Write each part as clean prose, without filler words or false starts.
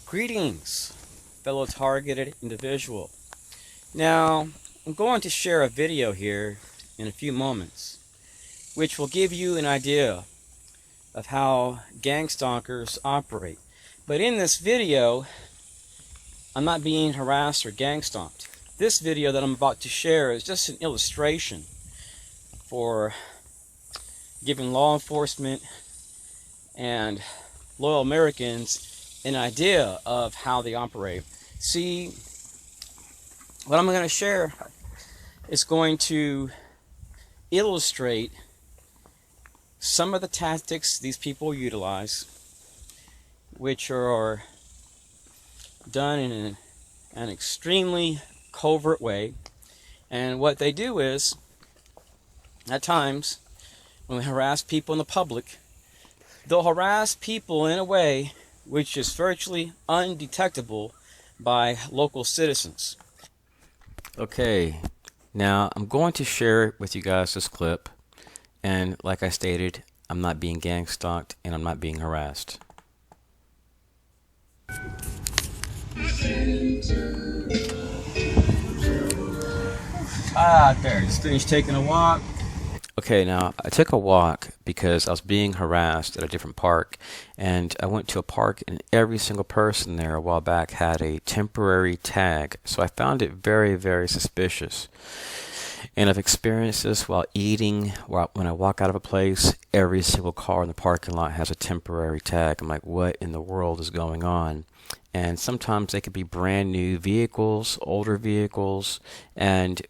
Greetings, fellow targeted individual. Now, I'm going to share a video here in a few moments, which will give you an idea of how gangstalkers operate. But in this video, I'm not being harassed or gangstalked. This video that I'm about to share is just an illustration for giving law enforcement and loyal Americans an idea of how they operate. See, what I'm going to share is going to illustrate some of the tactics these people utilize, which are done in an extremely covert way. And what they do is, at times, when they harass people in the public, they'll harass people in a way which is virtually undetectable by local citizens. Okay, now I'm going to share with you guys this clip, and like I stated, I'm not being gangstalked and I'm not being harassed. There, just finished taking a walk. Okay, now I took a walk because I was being harassed at a different park, and I went to a park and every single person there a while back had a temporary tag, so I found it very, very suspicious. And I've experienced this while eating. When I walk out of a place, every single car in the parking lot has a temporary tag. I'm like, what in the world is going on? And sometimes they could be brand new vehicles, older vehicles, and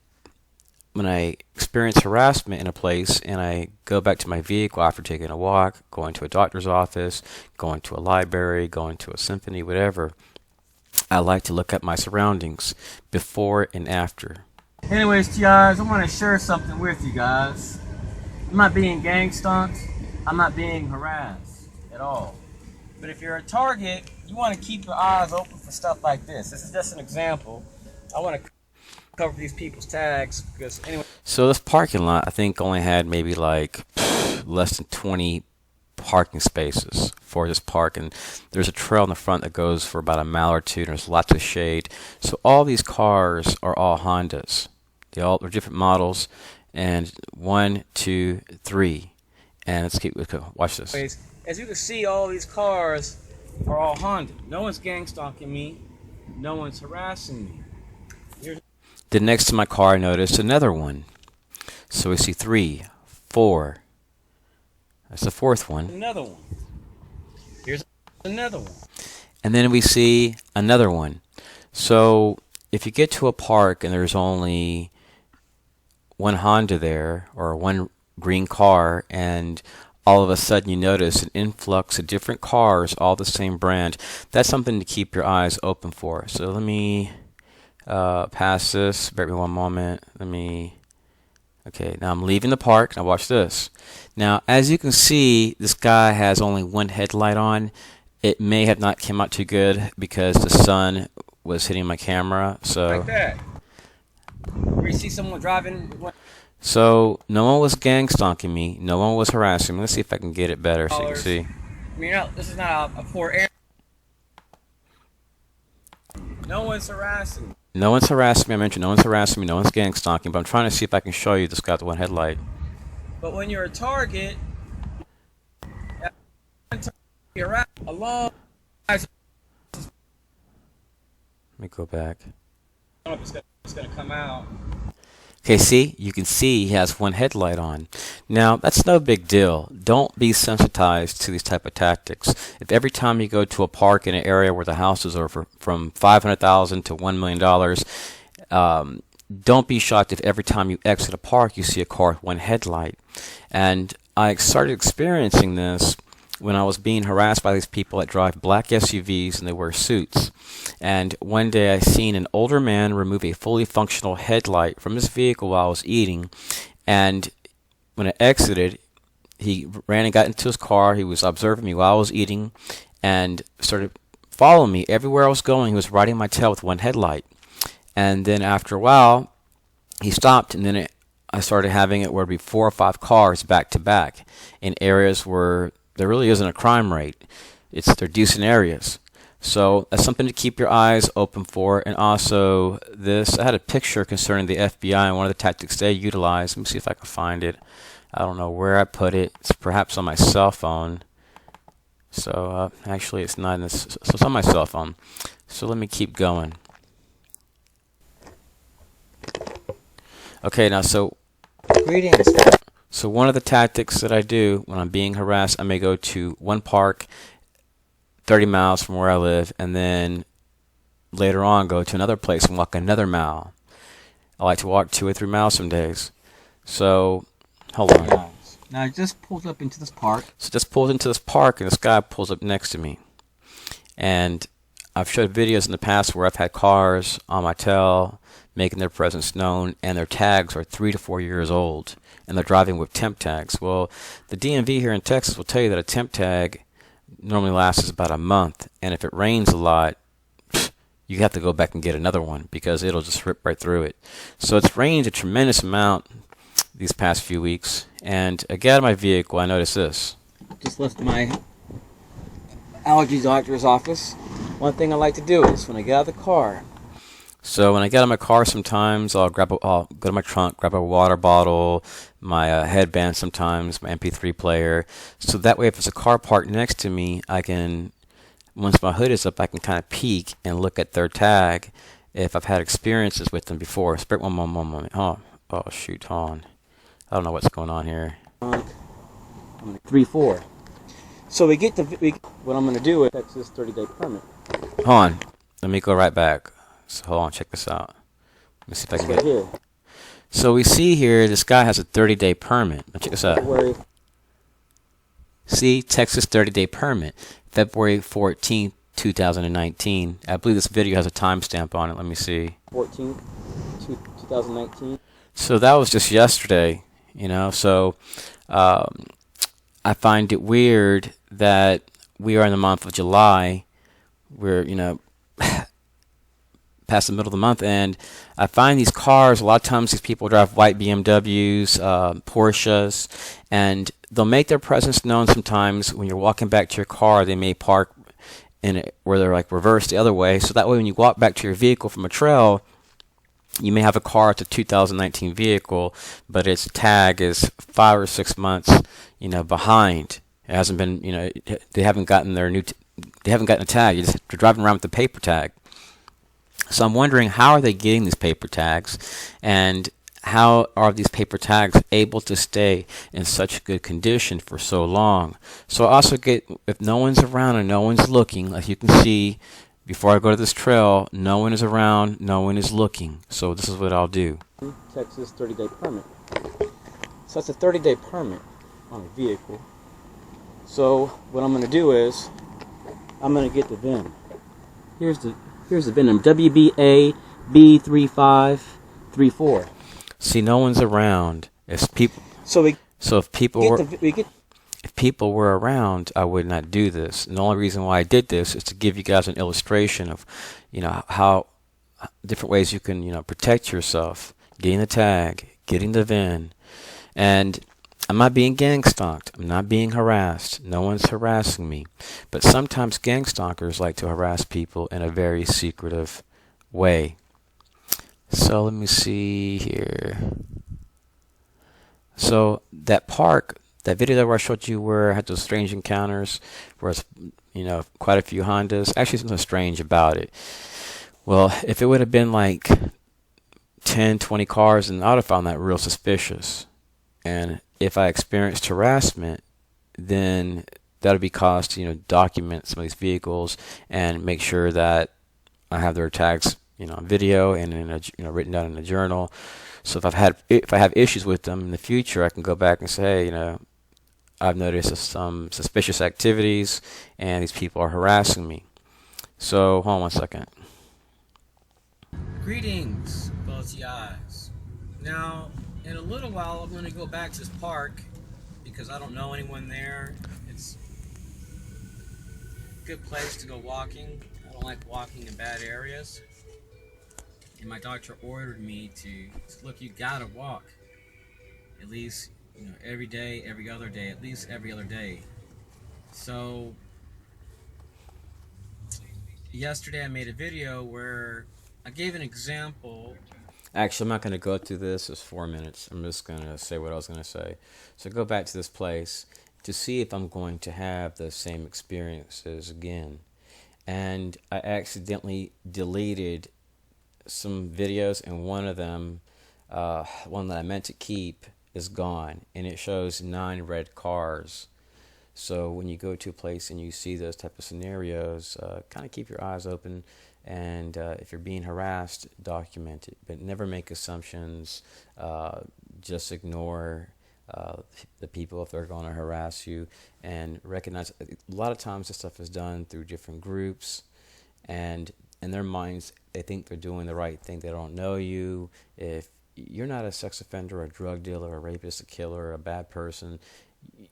when I experience harassment in a place and I go back to my vehicle after taking a walk, going to a doctor's office, going to a library, going to a symphony, whatever, I like to look at my surroundings before and after. Anyways, guys, I want to share something with you guys. I'm not being gangstalked. I'm not being harassed at all. But if you're a target, you want to keep your eyes open for stuff like this. This is just an example. I want to cover these people's tags because anyway. So this parking lot I think only had maybe like less than 20 parking spaces for this park, and there's a trail in the front that goes for about a mile or two, and there's lots of shade. So all these cars are all Hondas. They're different models, and 1, 2, 3, and let's watch this. As you can see, all these cars are all Honda. No one's gangstalking me. No one's harassing me. Then next to my car, I noticed another one. So we see 3, 4. That's the fourth one. Another one. Here's another one. And then we see another one. So if you get to a park and there's only one Honda there, or one green car, and all of a sudden you notice an influx of different cars, all the same brand, that's something to keep your eyes open for. So let me pass this. Bear with me one moment. Okay, now I'm leaving the park. Now watch this. Now, as you can see, this guy has only one headlight on. It may have not come out too good because the sun was hitting my camera. So like that. Where you see someone driving. So no one was gangstalking me. No one was harassing me. Let's see if I can get it better so you can see. I mean, this is not a poor area. No one's harassing me. No one's harassing me. I mentioned no one's harassing me. No one's gangstalking. But I'm trying to see if I can show you this guy with one headlight. But when you're a target, you're alone. Let me go back. I don't know if it's going to come out. Okay, see? You can see he has one headlight on. Now, that's no big deal. Don't be sensitized to these type of tactics. If every time you go to a park in an area where the houses are from $500,000 to $1 million, don't be shocked if every time you exit a park you see a car with one headlight. And I started experiencing this when I was being harassed by these people that drive black SUVs and they wear suits. And one day I seen an older man remove a fully functional headlight from his vehicle while I was eating, and when I exited, he ran and got into his car. He was observing me while I was eating and started following me everywhere I was going. He was riding my tail with one headlight. And then after a while, he stopped, and then I started having it where it'd be 4 or 5 cars back to back in areas where there really isn't a crime rate. They're decent areas. So that's something to keep your eyes open for. And also this, I had a picture concerning the FBI and one of the tactics they utilize. Let me see if I can find it. I don't know where I put it. It's perhaps on my cell phone. So actually it's not in this, so it's on my cell phone. So let me keep going. Okay, now Greetings. so one of the tactics that I do when I'm being harassed, I may go to one park 30 miles from where I live, and then later on go to another place and walk another mile. I like to walk 2 or 3 miles some days. So, hold on. Now I just pulled up into this park. So just pulled into this park, and this guy pulls up next to me. And I've showed videos in the past where I've had cars on my tail making their presence known, and their tags are 3 to 4 years old, and they're driving with temp tags. Well, the DMV here in Texas will tell you that a temp tag normally lasts about a month, and if it rains a lot, you have to go back and get another one because it'll just rip right through it. So it's rained a tremendous amount these past few weeks, and I get out of my vehicle, I notice this. Just left my allergy doctor's office. One thing I like to do is when I get out of the car. So when I get out of my car, sometimes I'll go to my trunk, grab a water bottle, my headband, sometimes my MP3 player. So that way, if there's a car parked next to me, I can, once my hood is up, I can kind of peek and look at their tag if I've had experiences with them before. Spare one moment. Oh shoot, hold on. I don't know what's going on here. 3-4. So we get to what I'm going to do is Texas 30-day permit. Hold on. Let me go right back. So hold on, check this out. Let me see if I can get here. So we see here this guy has a 30-day permit. Now check this out. See, Texas 30-day permit, February 14th, 2019. I believe this video has a timestamp on it. Let me see. 14th, 2019. So that was just yesterday, you know. So I find it weird that we are in the month of July. We're, you know, past the middle of the month, and I find these cars, a lot of times these people drive white BMWs, Porsches, and they'll make their presence known sometimes when you're walking back to your car. They may park in it where they're like reversed the other way, so that way when you walk back to your vehicle from a trail, you may have a car, it's a 2019 vehicle, but its tag is 5 or 6 months, you know, behind. It hasn't been, you know, they haven't gotten their they haven't gotten a tag. They're driving around with the paper tag. So I'm wondering, how are they getting these paper tags, and how are these paper tags able to stay in such good condition for so long? So I also get, if no one's around and no one's looking, like you can see, before I go to this trail, no one is around, no one is looking. So this is what I'll do. Texas 30-day permit. So that's a 30-day permit on a vehicle. So what I'm going to do is, I'm going to get the VIN. Here's the VIN number, WBA-B3534. See, no one's around. If people were around, I would not do this. And the only reason why I did this is to give you guys an illustration of, you know, how different ways you can, you know, protect yourself, getting the tag, getting the VIN. And I'm not being gangstalked. I'm not being harassed. No one's harassing me. But sometimes gangstalkers like to harass people in a very secretive way. So let me see here. So that park, that video where I showed you where I had those strange encounters, where it's, you know, quite a few Hondas. Actually, something strange about it. Well, if it would have been like 10, 20 cars, then I would have found that real suspicious. And if I experienced harassment, then that would be cause to, you know, document some of these vehicles and make sure that I have their tags, you know, on video and in a, you know, written down in a journal. So if I have issues with them in the future, I can go back and say, hey, you know, I've noticed some suspicious activities and these people are harassing me. So hold on one second. Greetings, Buzzy Eyes. Now, in a little while, I'm going to go back to this park because I don't know anyone there. It's a good place to go walking. I don't like walking in bad areas. And my doctor ordered me to look, you gotta walk at least, you know, every day, every other day, at least every other day. So yesterday I made a video where I gave an example. Actually, I'm not going to go through this. It's 4 minutes. I'm just going to say what I was going to say. So go back to this place to see if I'm going to have the same experiences again. And I accidentally deleted some videos, and one of them, one that I meant to keep, is gone, and it shows 9 red cars. So when you go to a place and you see those type of scenarios, kind of keep your eyes open, and if you're being harassed, document it, but never make assumptions. Just ignore the people if they're going to harass you, and recognize a lot of times this stuff is done through different groups, and in their minds they think they're doing the right thing. They don't know you. If you're not a sex offender, a drug dealer, a rapist, a killer, a bad person,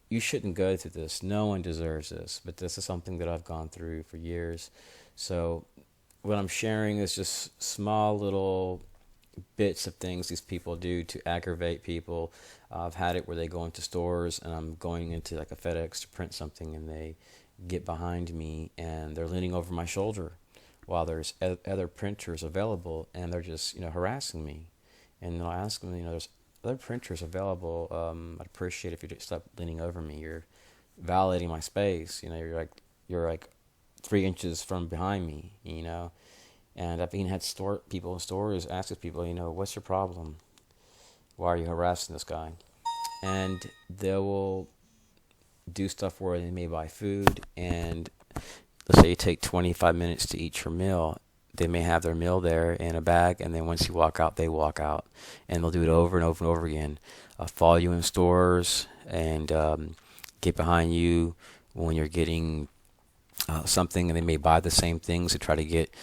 you shouldn't go through this. No one deserves this, but this is something that I've gone through for years. So what I'm sharing is just small little bits of things these people do to aggravate people. I've had it where they go into stores, and I'm going into like a FedEx to print something, and they get behind me and they're leaning over my shoulder while there's other printers available, and they're just harassing me. And I ask them, there's other printers available. I'd appreciate if you just stop leaning over me. You're violating my space. You're like 3 inches from behind me. And I've even had people in stores ask people, what's your problem? Why are you harassing this guy? And they will do stuff where they may buy food, and let's say you take 25 minutes to eat your meal. They may have their meal there in a bag, and then once you walk out, they walk out. And they'll do it over and over and over again. Follow you in stores, and get behind you when you're getting something, and they may buy the same things to try to get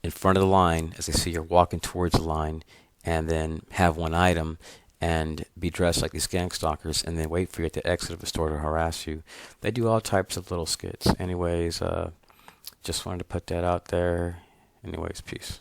in front of the line as they see you're walking towards the line, and then have one item and be dressed like these gangstalkers, and then wait for you at the exit of the store to harass you. They do all types of little skits. Anyways, just wanted to put that out there. Anyways, peace.